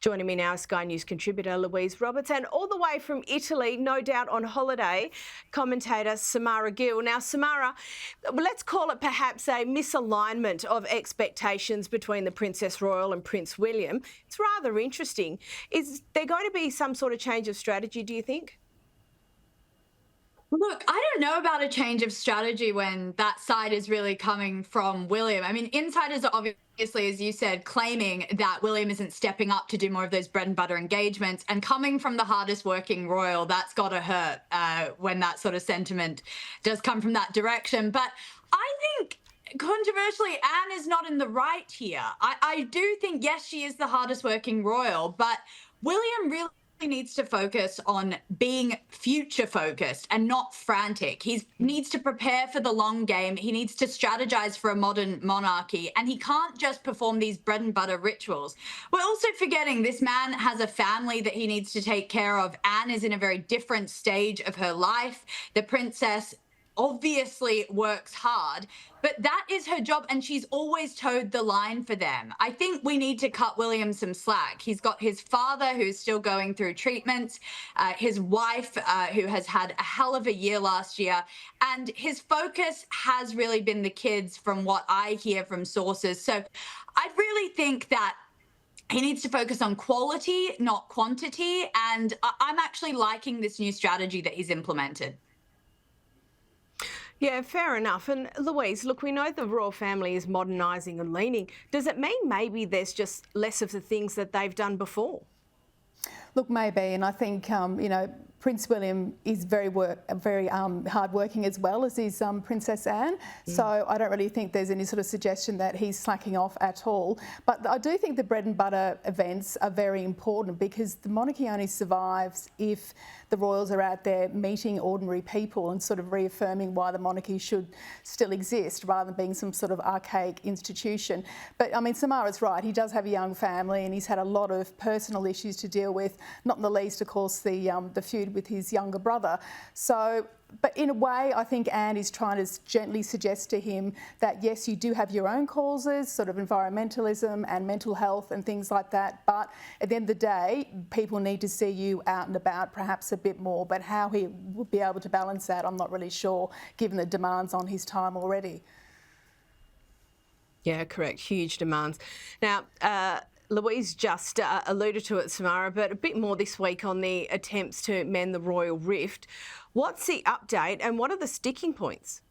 Joining me now is Sky News contributor Louise Roberts, and all the way from Italy, no doubt on holiday, commentator Samara Gill. Now, Samara, let's call it perhaps a misalignment of expectations between the Princess Royal and Prince William. It's rather interesting. Is there going to be some sort of change of strategy, do you think? Look, I don't know about a change of strategy when that side is really coming from William. I mean, insiders are obviously, as you said, claiming that William isn't stepping up to do more of those bread and butter engagements. And coming from the hardest working royal, that's got to hurt when that sort of sentiment does come from that direction. But I think controversially, Anne is not in the right here. I do think, yes, she is the hardest working royal, but William really needs to focus on being future focused and not frantic. He needs to prepare for the long game. He needs to strategize for a modern monarchy, and he can't just perform these bread and butter rituals. We're also forgetting this man has a family that he needs to take care of. Anne is in a very different stage of her life. The princess obviously works hard, but that is her job, and she's always towed the line for them. I think we need to cut William some slack. He's got his father who's still going through treatments, his wife who has had a hell of a year last year, and his focus has really been the kids from what I hear from sources. So I really think that he needs to focus on quality, not quantity, and I'm actually liking this new strategy that he's implemented. Yeah, fair enough. And Louise, look, we know the royal family is modernising and leaning. Does it mean maybe there's just less of the things that they've done before? Look, maybe, and I think, Prince William is very hard-working as well as is Princess Anne. So I don't really think there's any sort of suggestion that he's slacking off at all. But I do think the bread and butter events are very important, because the monarchy only survives if the royals are out there meeting ordinary people and sort of reaffirming why the monarchy should still exist, rather than being some sort of archaic institution. But I mean, Samara's right. He does have a young family, and he's had a lot of personal issues to deal with, not the least, of course, the feud with his younger brother. So, but in a way, I think Anne is trying to gently suggest to him that, yes, you do have your own causes, sort of environmentalism and mental health and things like that, but at the end of the day, people need to see you out and about perhaps a bit more. But how he would be able to balance that, I'm not really sure, given the demands on his time already. Yeah, correct. Huge demands. Now, Louise just alluded to it, Samara, but a bit more this week on the attempts to mend the royal rift. What's the update, and what are the sticking points?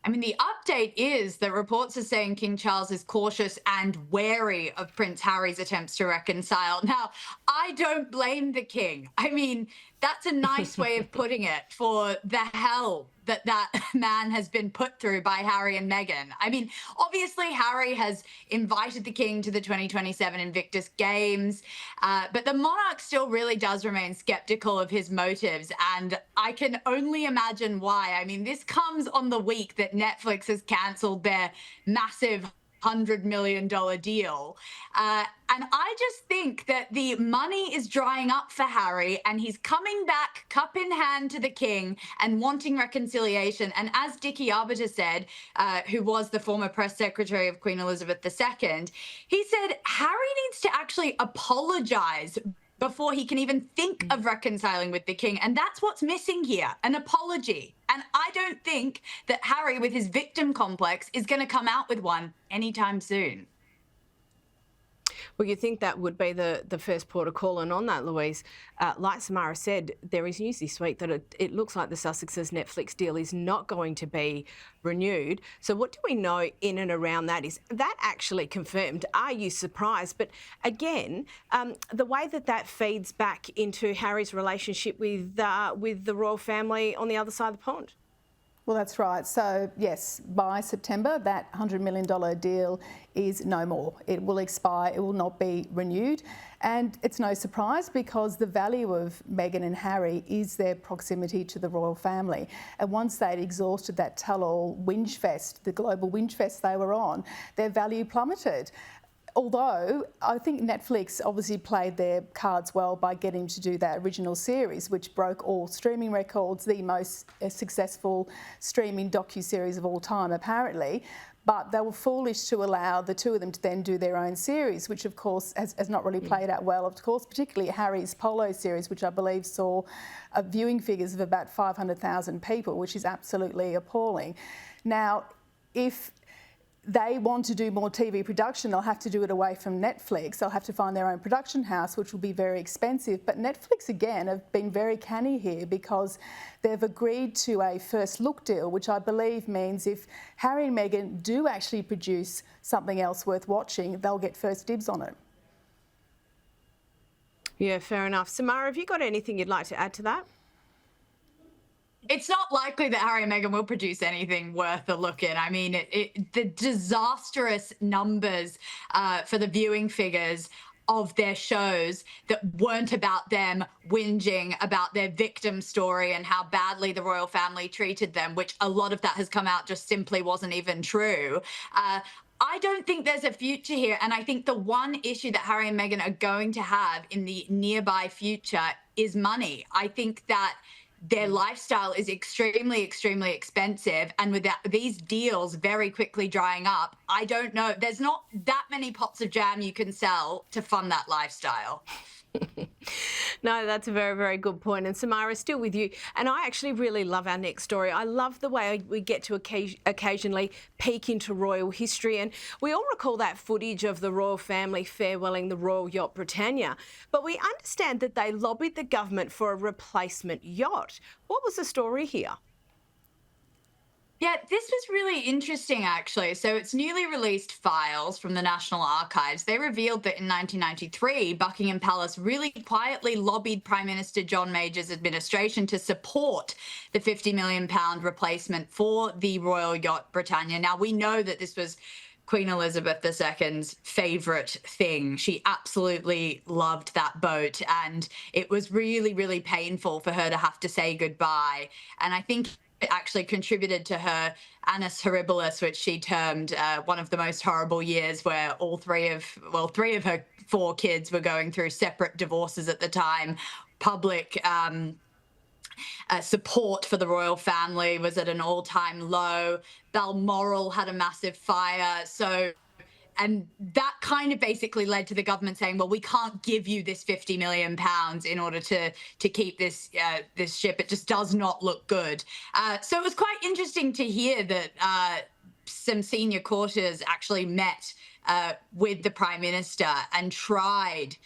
I mean, the update is that reports are saying King Charles is cautious and wary of Prince Harry's attempts to reconcile. Now, I don't blame the king. I mean, that's a nice way of putting it for the hell that man has been put through by Harry and Meghan. I mean, obviously, Harry has invited the king to the 2027 Invictus Games, but the monarch still really does remain skeptical of his motives, and I can only imagine why. I mean, this comes on the week that Netflix has cancelled their massive $100 million deal. And I just think that the money is drying up for Harry, and he's coming back cup in hand to the king and wanting reconciliation. And as Dickie Arbiter said, who was the former press secretary of Queen Elizabeth II, he said Harry needs to actually apologise before he can even think of reconciling with the king. And that's what's missing here, an apology. And I don't think that Harry, with his victim complex, is going to come out with one anytime soon. Well, you think that would be the first port of call, and on that, Louise, like Samara said, there is news this week that it looks like the Sussexes' Netflix deal is not going to be renewed. So what do we know in and around that? Is that actually confirmed? Are you surprised? But again, the way that feeds back into Harry's relationship with the royal family on the other side of the pond. Well, that's right. So, yes, by September, that $100 million deal is no more. It will expire. It will not be renewed. And it's no surprise, because the value of Meghan and Harry is their proximity to the royal family. And once they'd exhausted that tell-all Whinge fest, the global Whinge fest they were on, their value plummeted. Although I think Netflix obviously played their cards well by getting to do that original series, which broke all streaming records, the most successful streaming docuseries of all time, apparently. But they were foolish to allow the two of them to then do their own series, which of course has not really played out well, of course, particularly Harry's polo series, which I believe saw viewing figures of about 500,000 people, which is absolutely appalling. Now, if they want to do more TV production, they'll have to do it away from Netflix. They'll have to find their own production house, which will be very expensive. But Netflix, again, have been very canny here because they've agreed to a first look deal, which I believe means if Harry and Meghan do actually produce something else worth watching, they'll get first dibs on it. Yeah, fair enough. Samara, have you got anything you'd like to add to that? It's not likely that Harry and Meghan will produce anything worth a look in. I mean, the disastrous numbers for the viewing figures of their shows that weren't about them whinging about their victim story and how badly the royal family treated them, which a lot of that has come out just simply wasn't even true. I don't think there's a future here. And I think the one issue that Harry and Meghan are going to have in the nearby future is money. I think that their lifestyle is extremely, extremely expensive. And with these deals very quickly drying up, I don't know. There's not that many pots of jam you can sell to fund that lifestyle. No, that's a very, very good point. And Samara, still with you. And I actually really love our next story. I love the way we get to occasionally peek into royal history. And we all recall that footage of the royal family farewelling the royal yacht Britannia. But we understand that they lobbied the government for a replacement yacht. What was the story here? Yeah, this was really interesting, actually. So it's newly released files from the National Archives. They revealed that in 1993, Buckingham Palace really quietly lobbied Prime Minister John Major's administration to support the £50 million replacement for the royal yacht Britannia. Now, we know that this was Queen Elizabeth II's favourite thing. She absolutely loved that boat, and it was really, really painful for her to have to say goodbye. And I think it actually contributed to her annus horribilis, which she termed one of the most horrible years, where three of her 4 kids were going through separate divorces at the time. Public support for the royal family was at an all-time low. Balmoral had a massive fire. And that kind of basically led to the government saying, well, we can't give you this £50 million in order to keep this ship. It just does not look good. So it was quite interesting to hear that some senior courtiers actually met with the Prime Minister and tried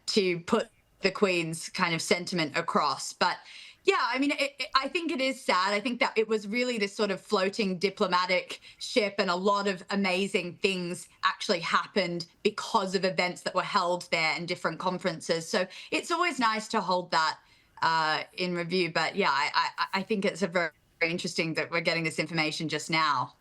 to put the Queen's kind of sentiment across. But yeah, I mean, I think it is sad. I think that it was really this sort of floating diplomatic ship, and a lot of amazing things actually happened because of events that were held there and different conferences. So it's always nice to hold that in review. But yeah, I think it's a very, very interesting that we're getting this information just now.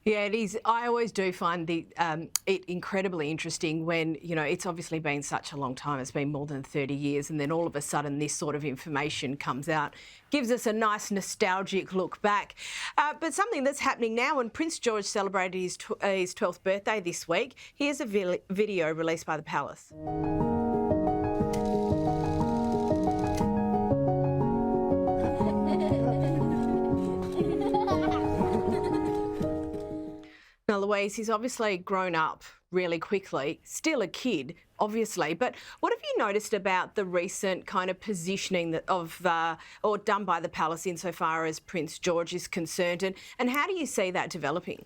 Yeah, it is. I always do find it incredibly interesting when, you know, it's obviously been such a long time. It's been more than 30 years. And then all of a sudden this sort of information comes out, gives us a nice nostalgic look back. But something that's happening now, and Prince George celebrated his 12th birthday this week. Here's a video released by the Palace. Now, Louise, he's obviously grown up really quickly, still a kid, obviously, but what have you noticed about the recent kind of positioning or done by the Palace insofar as Prince George is concerned, and how do you see that developing?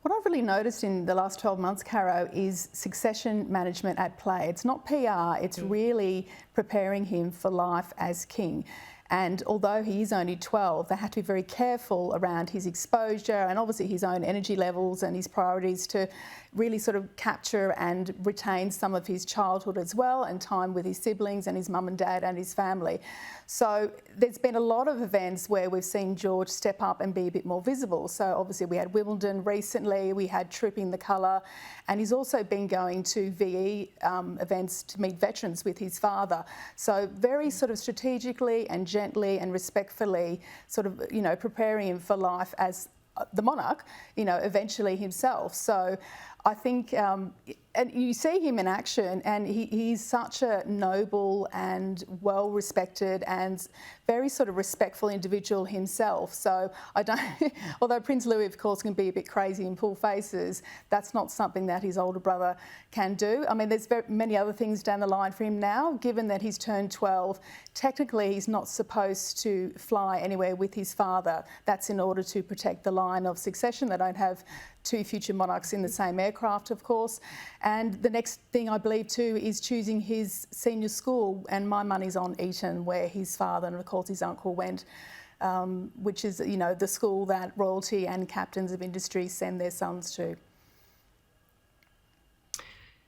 What I've really noticed in the last 12 months, Caro, is succession management at play. It's not PR, it's really preparing him for life as king. And although he is only 12, they have to be very careful around his exposure and obviously his own energy levels and his priorities to really sort of capture and retain some of his childhood as well, and time with his siblings and his mum and dad and his family. So there's been a lot of events where we've seen George step up and be a bit more visible. So obviously we had Wimbledon recently, we had Tripping the Colour, and he's also been going to VE events to meet veterans with his father. So very sort of strategically and gently and respectfully sort of, you know, preparing him for life as the monarch, you know, eventually himself. So I think, and you see him in action, and he's such a noble and well-respected and very sort of respectful individual himself. So I don't, although Prince Louis, of course, can be a bit crazy and pull faces, that's not something that his older brother can do. I mean, there's many other things down the line for him now, given that he's turned 12. Technically, he's not supposed to fly anywhere with his father. That's in order to protect the line of succession. They don't have two future monarchs in the same aircraft, of course. And the next thing, I believe, too, is choosing his senior school. And my money's on Eton, where his father and, of course, his uncle went, which is, you know, the school that royalty and captains of industry send their sons to.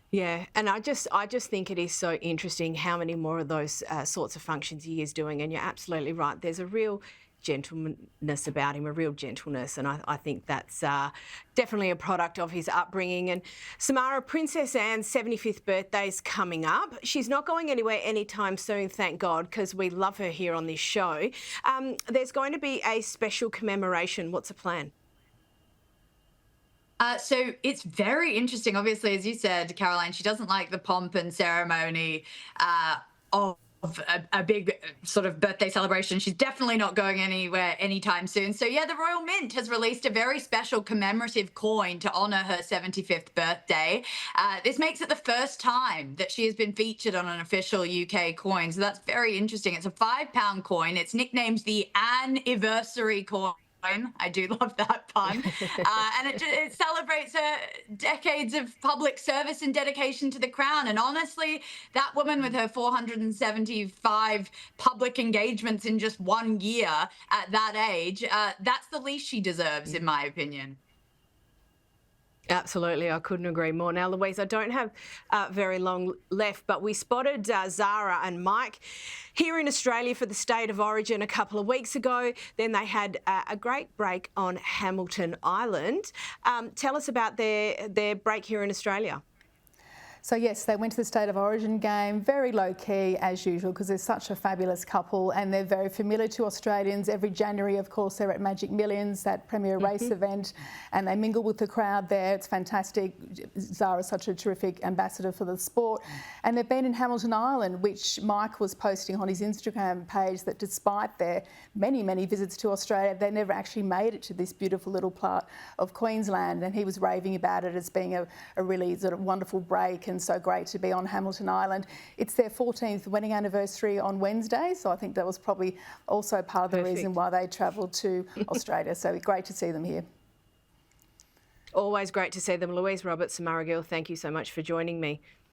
Yeah, and I just think it is so interesting how many more of those sorts of functions he is doing. And you're absolutely right. There's a real gentleness about him, a real gentleness, and I think that's definitely a product of his upbringing. And Samara, Princess Anne's 75th birthday is coming up. She's not going anywhere anytime soon, thank God, because we love her here on this show. There's going to be a special commemoration. What's the plan? So it's very interesting. Obviously, as you said, Caroline, she doesn't like the pomp and ceremony of a big sort of birthday celebration. She's definitely not going anywhere anytime soon. So yeah, the Royal Mint has released a very special commemorative coin to honour her 75th birthday. This makes it the first time that she has been featured on an official UK coin. So that's very interesting. It's a £5 coin. It's nicknamed the Anniversary coin. I do love that pun. And it celebrates her decades of public service and dedication to the crown. And honestly, that woman with her 475 public engagements in just 1 year at that age, that's the least she deserves, in my opinion. Absolutely, I couldn't agree more. Now, Louise, I don't have very long left, but we spotted Zara and Mike here in Australia for the State of Origin a couple of weeks ago. Then they had a great break on Hamilton Island. Tell us about their break here in Australia. So yes, they went to the State of Origin game, very low key as usual, because they're such a fabulous couple and they're very familiar to Australians. Every January, of course, they're at Magic Millions, that premier race event, and they mingle with the crowd there. It's fantastic. Zara's such a terrific ambassador for the sport. And they've been in Hamilton Island, which Mike was posting on his Instagram page, that despite their many, many visits to Australia, they never actually made it to this beautiful little part of Queensland. And he was raving about it as being a really sort of wonderful break and so great to be on Hamilton Island. It's their 14th wedding anniversary on Wednesday, so I think that was probably also part of the reason why they travelled to Australia. So great to see them here. Always great to see them. Louise Roberts and Markle, thank you so much for joining me.